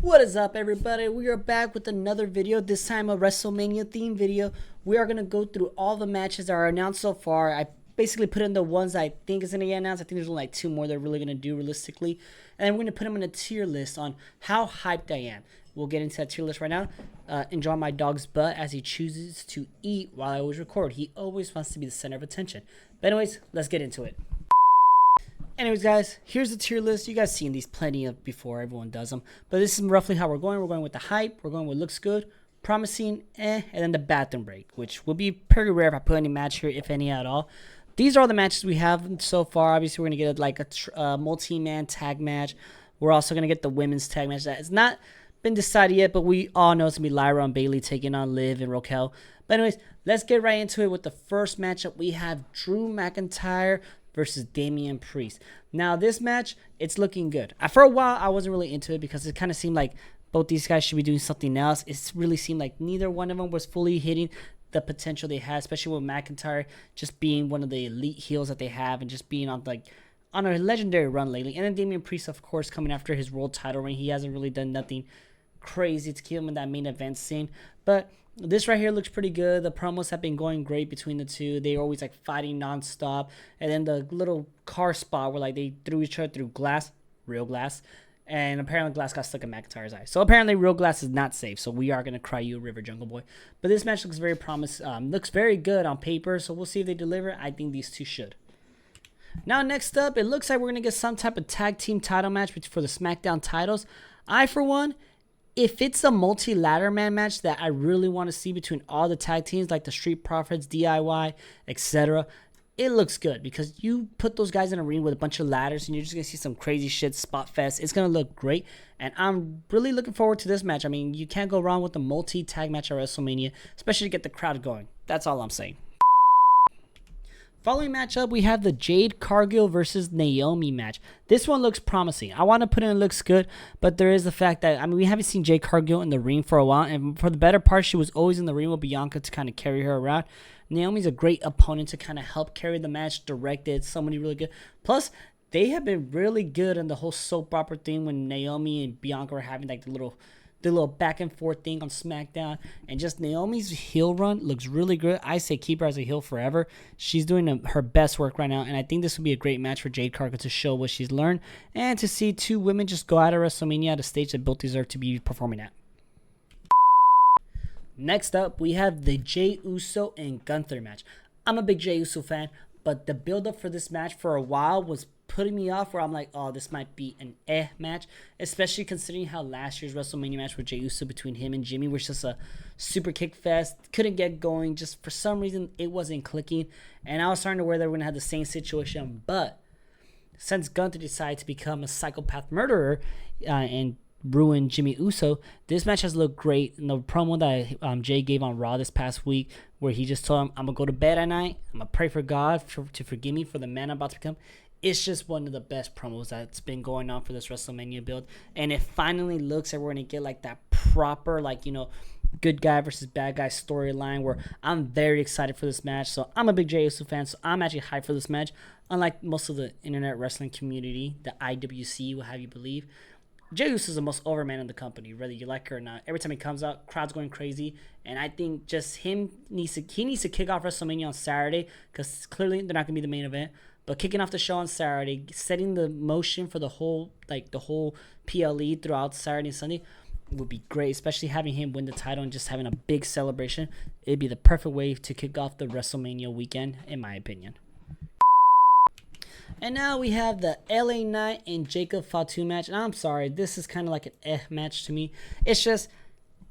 What is up, everybody? We are back with another video, this time a WrestleMania themed video. We are going to go through all the matches that are announced so far. I basically put in the ones I think is going to get announced. I think there's only like two more they're really going to do realistically. And then we're going to put them in a tier list on how hyped I am. We'll get into that tier list right now. Enjoy my dog's butt as he chooses to eat while I always record. He always wants to be the center of attention. But anyways, let's get into it. Anyways, guys, here's the tier list. You guys seen these plenty of before. Everyone does them. But this is roughly how we're going. We're going with the hype. We're going with looks good, promising, and then the bathroom break, which will be pretty rare if I put any match here, if any at all. These are all the matches we have so far. Obviously, we're going to get like a multi-man tag match. We're also going to get the women's tag match. That has not been decided yet, but we all know it's going to be Lyra and Bayley taking on Liv and Raquel. But anyways, let's get right into it with the first matchup. We have Drew McIntyre versus Damian Priest. Now, this match, it's looking good. For a while, I wasn't really into it because it kind of seemed like both these guys should be doing something else. It really seemed like neither one of them was fully hitting the potential they had, especially with McIntyre just being one of the elite heels that they have and just being on a legendary run lately. And then Damian Priest, of course, coming after his world title reign. He hasn't really done nothing crazy to keep him in that main event scene. But this right here looks pretty good. The promos have been going great between the two. They're always like fighting nonstop. And then the little car spot where like they threw each other through glass, real glass. And apparently glass got stuck in McIntyre's eye. So apparently real glass is not safe. So we are going to cry you a river, Jungle Boy. But this match looks very promising. Looks very good on paper. So we'll see if they deliver. I think these two should. Now next up, it looks like we're going to get some type of tag team title match for the SmackDown titles. I, for one, if it's a multi-ladder man match that I really want to see between all the tag teams like the Street Profits, DIY, etc., it looks good because you put those guys in a ring with a bunch of ladders and you're just going to see some crazy shit, spot fest. It's going to look great, and I'm really looking forward to this match. I mean, you can't go wrong with a multi-tag match at WrestleMania, especially to get the crowd going. That's all I'm saying. Following matchup, we have the Jade Cargill versus Naomi match. This one looks promising. I want to put in it looks good, but there is the fact that, I mean, we haven't seen Jade Cargill in the ring for a while, and for the better part, she was always in the ring with Bianca to kind of carry her around. Naomi's a great opponent to kind of help carry the match, direct it, somebody really good. Plus, they have been really good in the whole soap opera thing when Naomi and Bianca were having like the little back and forth thing on SmackDown, and just Naomi's heel run looks really good. I say keep her as a heel forever. She's doing her best work right now, and I think this would be a great match for Jade Cargill to show what she's learned and to see two women just go out of WrestleMania at a stage that both deserve to be performing at. Next up, we have the Jey Uso and Gunther match. I'm a big Jey Uso fan, but the build-up for this match for a while was putting me off, where I'm like, oh, this might be an match, especially considering how last year's WrestleMania match with Jey Uso between him and Jimmy was just a super kick fest. Couldn't get going. Just for some reason, it wasn't clicking. And I was starting to worry that we're going to have the same situation. But since Gunther decided to become a psychopath murderer and ruin Jimmy Uso, this match has looked great. And the promo that Jay gave on Raw this past week, where he just told him, I'm going to go to bed at night. I'm going to pray for God to forgive me for the man I'm about to become. It's just one of the best promos that's been going on for this WrestleMania build. And it finally looks like we're going to get like that proper, like, you know, good guy versus bad guy storyline, where I'm very excited for this match. So I'm a big Jey Uso fan, so I'm actually hyped for this match. Unlike most of the internet wrestling community, the IWC will have you believe, Jey Uso is the most over man in the company, whether you like it or not. Every time he comes out, crowd's going crazy. And I think just he needs to kick off WrestleMania on Saturday, because clearly they're not going to be the main event. But kicking off the show on Saturday, setting the motion for the whole PLE throughout Saturday and Sunday would be great, especially having him win the title and just having a big celebration. It'd be the perfect way to kick off the WrestleMania weekend, in my opinion. And now we have the LA Knight and Jacob Fatu match. And I'm sorry, this is kind of like an match to me. It's just,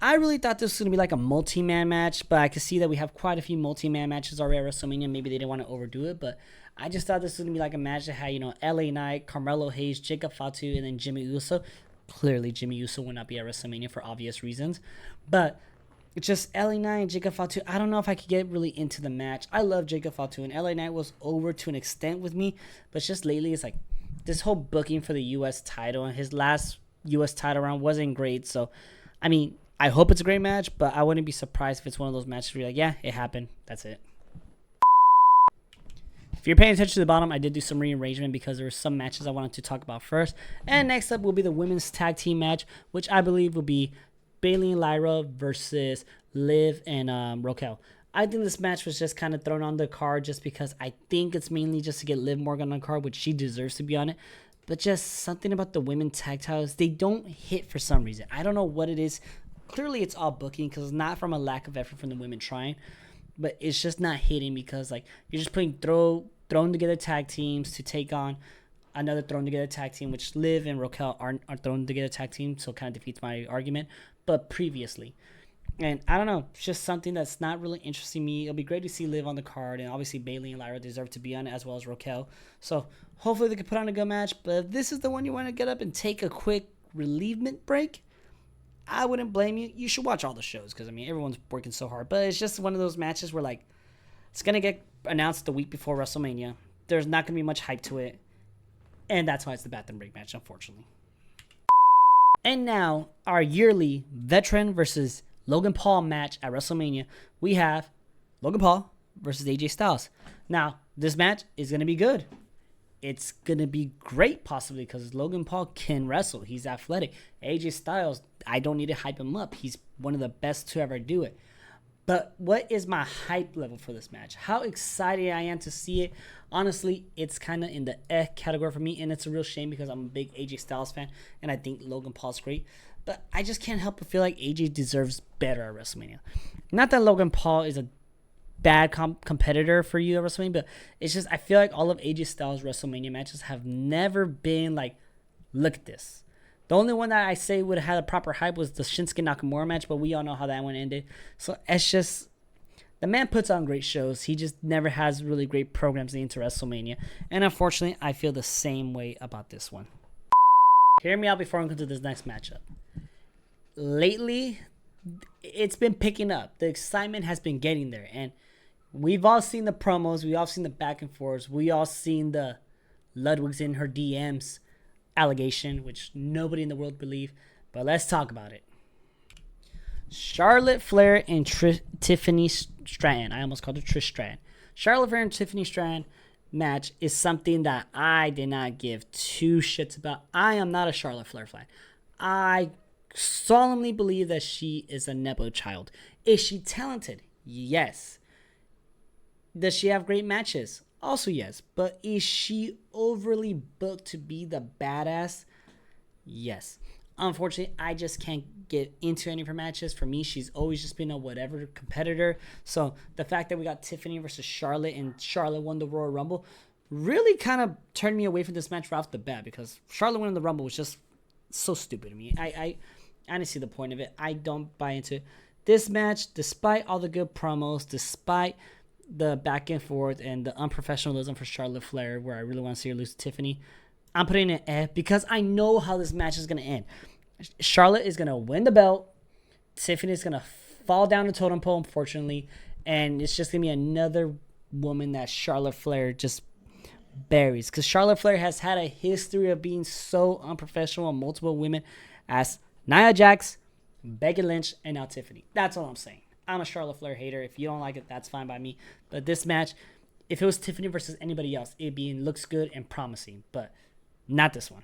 I really thought this was going to be like a multi-man match, but I could see that we have quite a few multi-man matches already at WrestleMania. Maybe they didn't want to overdo it, but I just thought this was going to be like a match that had, you know, LA Knight, Carmelo Hayes, Jacob Fatu, and then Jimmy Uso. Clearly, Jimmy Uso will not be at WrestleMania for obvious reasons, but it's just LA Knight and Jacob Fatu. I don't know if I could get really into the match. I love Jacob Fatu, and LA Knight was over to an extent with me, but it's just lately it's like this whole booking for the U.S. title, and his last U.S. title round wasn't great. So, I mean, I hope it's a great match, but I wouldn't be surprised if it's one of those matches where you're like, yeah, it happened. That's it. If you're paying attention to the bottom, I did do some rearrangement because there were some matches I wanted to talk about first. And next up will be the women's tag team match, which I believe will be Bayley and Lyra versus Liv and Raquel. I think this match was just kind of thrown on the card just because I think it's mainly just to get Liv Morgan on the card, which she deserves to be on it. But just something about the women's tag titles, they don't hit for some reason. I don't know what it is. Clearly, it's all booking because it's not from a lack of effort from the women trying. But it's just not hitting because like you're just putting thrown together tag teams to take on another thrown together tag team, which Liv and Raquel are thrown together tag team, so it kind of defeats my argument. But previously. And I don't know, it's just something that's not really interesting me. It'll be great to see Liv on the card, and obviously Bayley and Lyra deserve to be on it as well as Raquel. So hopefully they can put on a good match. But if this is the one you want to get up and take a quick relievement break, I wouldn't blame you. You should watch all the shows because, I mean, everyone's working so hard. But it's just one of those matches where, like, it's going to get announced the week before WrestleMania. There's not going to be much hype to it. And that's why it's the bathroom break match, unfortunately. And now, our yearly veteran versus Logan Paul match at WrestleMania. We have Logan Paul versus AJ Styles. Now, this match is going to be good. It's going to be great, possibly, because Logan Paul can wrestle. He's athletic. AJ Styles, I don't need to hype him up. He's one of the best to ever do it. But what is my hype level for this match? How excited I am to see it. Honestly, it's kind of in the category for me, and it's a real shame because I'm a big AJ Styles fan, and I think Logan Paul's great. But I just can't help but feel like AJ deserves better at WrestleMania. Not that Logan Paul is a bad competitor for you at WrestleMania, but it's just I feel like all of AJ Styles' WrestleMania matches have never been like, look at this. The only one that I say would have had a proper hype was the Shinsuke Nakamura match, but we all know how that one ended. So it's just, the man puts on great shows. He just never has really great programs into WrestleMania. And unfortunately, I feel the same way about this one. Hear me out before I go to this next matchup. Lately, it's been picking up. The excitement has been getting there. And we've all seen the promos. We've all seen the back and forths. We all seen the Ludwig's in her DMs allegation, which nobody in the world believe. But let's talk about it. Charlotte Flair and Tiffany Stratton. I almost called her Trish Stratton. Charlotte Flair and Tiffany Stratton match is something that I did not give two shits about. I am not a Charlotte Flair fan. I solemnly believe that she is a Nepo child. Is she talented? Yes. Does she have great matches? Also yes. But is she overly booked to be the badass? Yes. Unfortunately, I just can't get into any of her matches. For me, she's always just been a whatever competitor. So the fact that we got Tiffany versus Charlotte and Charlotte won the Royal Rumble really kind of turned me away from this match right off the bat, because Charlotte winning the Rumble was just so stupid to me. I didn't see the point of it. I don't buy into it. This match, despite all the good promos, despite the back and forth and the unprofessionalism for Charlotte Flair, where I really want to see her lose to Tiffany, I'm putting it an F because I know how this match is going to end. Charlotte is going to win the belt. Tiffany is going to fall down the totem pole, unfortunately. And it's just going to be another woman that Charlotte Flair just buries. Because Charlotte Flair has had a history of being so unprofessional on multiple women as Nia Jax, Becky Lynch, and now Tiffany. That's all I'm saying. I'm a Charlotte Flair hater. If you don't like it, that's fine by me. But this match, if it was Tiffany versus anybody else, looks good and promising. But not this one.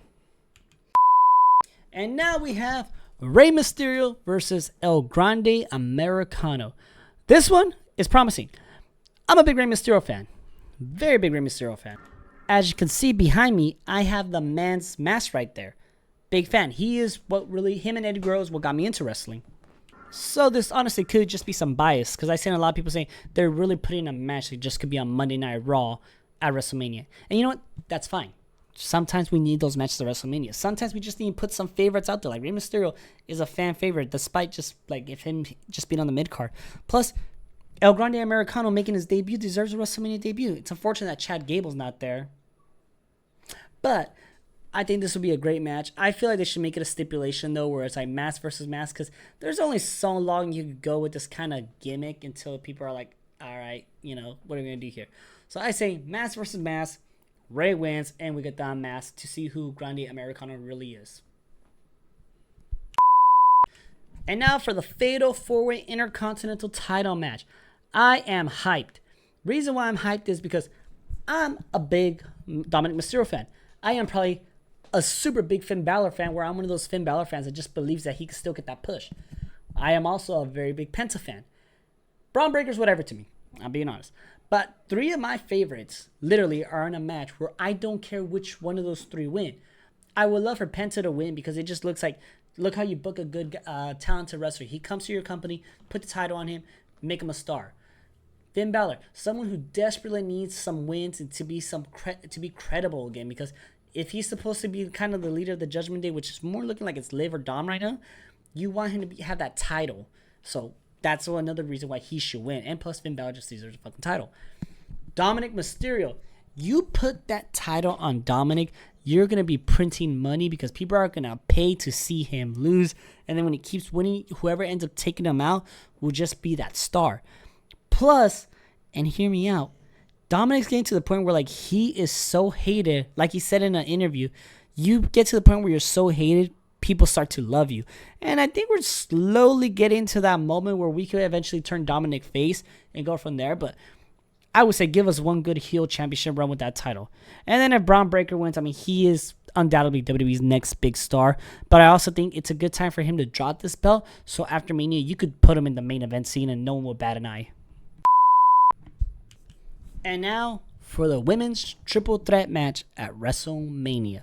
And now we have Rey Mysterio versus El Grande Americano. This one is promising. I'm a big Rey Mysterio fan. Very big Rey Mysterio fan. As you can see behind me, I have the man's mask right there. Big fan. He is what really, him and Eddie Guerrero is what got me into wrestling. So this honestly could just be some bias, because I've seen a lot of people saying they're really putting a match that just could be on Monday Night Raw at WrestleMania. And you know what? That's fine. Sometimes we need those matches at WrestleMania. Sometimes we just need to put some favorites out there. Like Rey Mysterio is a fan favorite, despite just like if him just being on the mid card. Plus, El Grande Americano making his debut deserves a WrestleMania debut. It's unfortunate that Chad Gable's not there, but I think this would be a great match. I feel like they should make it a stipulation though, where it's like mask versus mask, because there's only so long you could go with this kind of gimmick until people are like, all right, you know, what are we gonna do here? So I say mask versus mask. Rey wins, and we get the unmasked to see who Grande Americano really is. And now for the Fatal 4-Way Intercontinental title match. I am hyped. Reason why I'm hyped is because I'm a big Dominic Mysterio fan. I am probably a super big Finn Balor fan, where I'm one of those Finn Balor fans that just believes that he can still get that push. I am also a very big Penta fan. Braun Breaker's whatever to me. I'm being honest. But 3 of my favorites literally are in a match where I don't care which one of those 3 win. I would love for Penta to win because it just looks like, look how you book a good, talented wrestler. He comes to your company, put the title on him, make him a star. Finn Balor, someone who desperately needs some wins and to be credible again, because if he's supposed to be kind of the leader of the Judgment Day, which is more looking like it's Liv or Dom right now, you want him to have that title. So that's another reason why he should win. And plus, Finn Balor just deserves a fucking title. Dominic Mysterio, you put that title on Dominic, you're going to be printing money because people are going to pay to see him lose. And then when he keeps winning, whoever ends up taking him out will just be that star. Plus, and hear me out, Dominic's getting to the point where like he is so hated. Like he said in an interview, you get to the point where you're so hated, people start to love you. And I think we're slowly getting to that moment where we could eventually turn Dominic face and go from there. But I would say give us one good heel championship run with that title. And then if Braun Breaker wins, I mean, he is undoubtedly WWE's next big star. But I also think it's a good time for him to drop this belt. So after Mania, you could put him in the main event scene and no one will bat an eye. And now for the women's triple threat match at WrestleMania.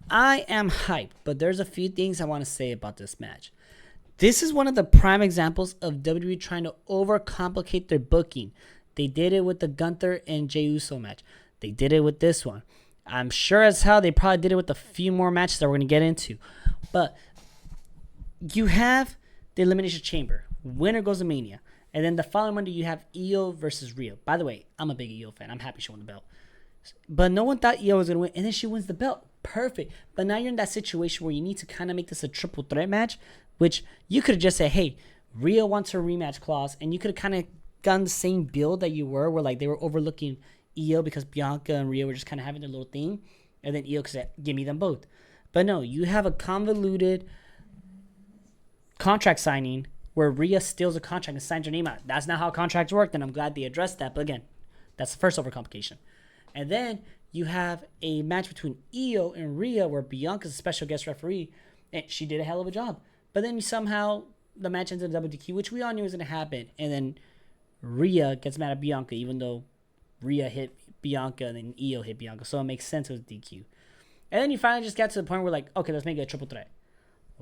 I am hyped, but there's a few things I want to say about this match. This is one of the prime examples of WWE trying to overcomplicate their booking. They did it with the Gunther and Jey Uso match. They did it with this one. I'm sure as hell they probably did it with a few more matches that we're going to get into. But you have the Elimination Chamber. Winner goes to Mania. And then the following Monday, you have Io versus Rhea. By the way, I'm a big Io fan. I'm happy she won the belt. But no one thought Io was going to win. And then she wins the belt. Perfect. But now you're in that situation where you need to kind of make this a triple threat match, which you could have just said, hey, Rhea wants her rematch clause. And you could have kind of gotten the same build that you were, where like they were overlooking Io because Bianca and Rhea were just kind of having their little thing. And then Io could say, give me them both. But no, you have a convoluted contract signing where Rhea steals a contract and signs her name out. That's not how contracts work, and I'm glad they addressed that. But again, that's the first overcomplication. And then you have a match between Io and Rhea where Bianca's a special guest referee, and she did a hell of a job. But then somehow the match ends in a WDQ, which we all knew was going to happen. And then Rhea gets mad at Bianca, even though Rhea hit Bianca and then Io hit Bianca. So it makes sense it was DQ. And then you finally just get to the point where like, okay, let's make it a triple threat.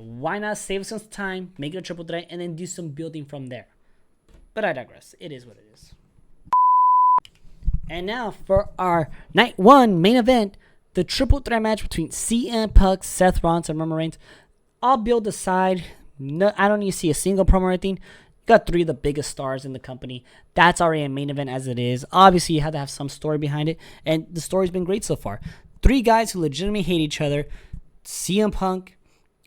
Why not save some time, make it a triple threat, and then do some building from there? But I digress. It is what it is. And now for our night 1 main event, the triple threat match between CM Punk, Seth Rollins, and Roman Reigns. I'll build aside. No, I don't need to see a single promo or anything. You got 3 of the biggest stars in the company. That's already a main event as it is. Obviously, you have to have some story behind it, and the story's been great so far. 3 guys who legitimately hate each other. CM Punk.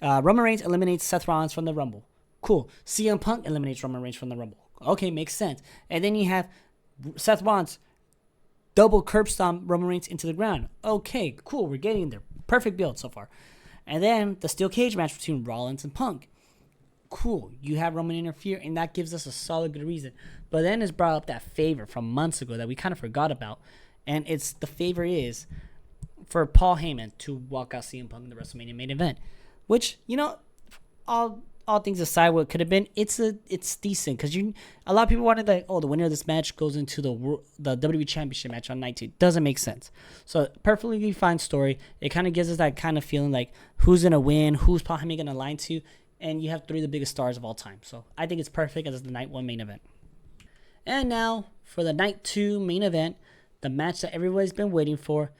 Roman Reigns eliminates Seth Rollins from the Rumble. Cool. CM Punk eliminates Roman Reigns from the Rumble. Okay, makes sense. And then you have Seth Rollins double curb stomp Roman Reigns into the ground. Okay, cool. We're getting there. Perfect build so far. And then the steel cage match between Rollins and Punk. Cool. You have Roman interfere, and that gives us a solid good reason. But then it's brought up that favor from months ago that we kind of forgot about. And it's the favor is for Paul Heyman to walk out CM Punk in the WrestleMania main event. Which, you know, all things aside, what could have been, it's decent because a lot of people wanted like, oh, the winner of this match goes into the WWE Championship match on night 2. Doesn't make sense. So perfectly fine story. It kind of gives us that kind of feeling like who's gonna win, who's Paul Heyman gonna align to, and you have 3 of the biggest stars of all time. So I think it's perfect as the night 1 main event. And now for the night 2 main event, the match that everybody's been waiting for: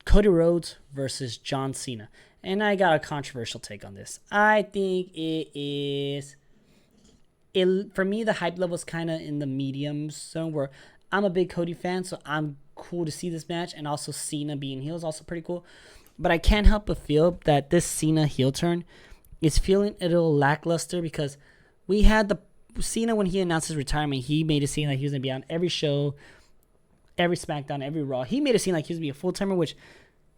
Cody Rhodes versus John Cena. And I got a controversial take on this. I think for me, the hype level is kind of in the medium zone where I'm a big Cody fan, so I'm cool to see this match. And also Cena being heel is also pretty cool. But I can't help but feel that this Cena heel turn is feeling a little lackluster because we had the Cena when he announced his retirement, he made it seem like he was going to be on every show, every SmackDown, every Raw. He made it seem like he was going to be a full-timer, which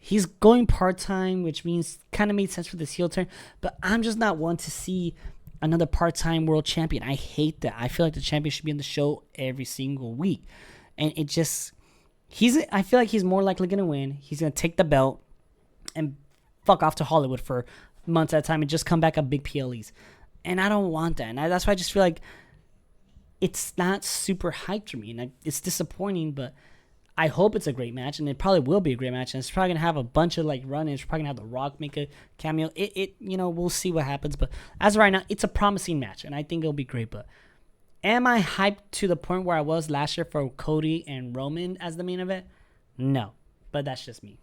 he's going part-time, which means kind of made sense for this heel turn. But I'm just not one to see another part-time world champion. I hate that. I feel like the champion should be on the show every single week. And it just I feel like he's more likely gonna win. He's gonna take the belt and fuck off to Hollywood for months at a time and just come back on big PLEs. And I don't want that. And that's why I just feel like it's not super hyped for me. And it's disappointing, but I hope it's a great match. And it probably will be a great match. And it's probably going to have a bunch of like run-ins. We're probably going to have The Rock make a cameo. We'll see what happens. But as of right now, it's a promising match. And I think it'll be great. But am I hyped to the point where I was last year for Cody and Roman as the main event? No. But that's just me.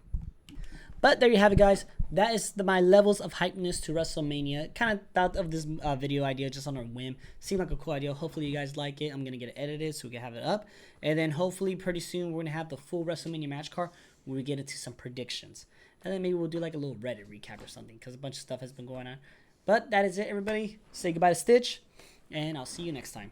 But there you have it, guys. That is my levels of hypeness to WrestleMania. Kind of thought of this video idea just on a whim. Seemed like a cool idea. Hopefully you guys like it. I'm going to get it edited so we can have it up. And then hopefully pretty soon we're going to have the full WrestleMania match card where we get into some predictions. And then maybe we'll do like a little Reddit recap or something because a bunch of stuff has been going on. But that is it, everybody. Say goodbye to Stitch. And I'll see you next time.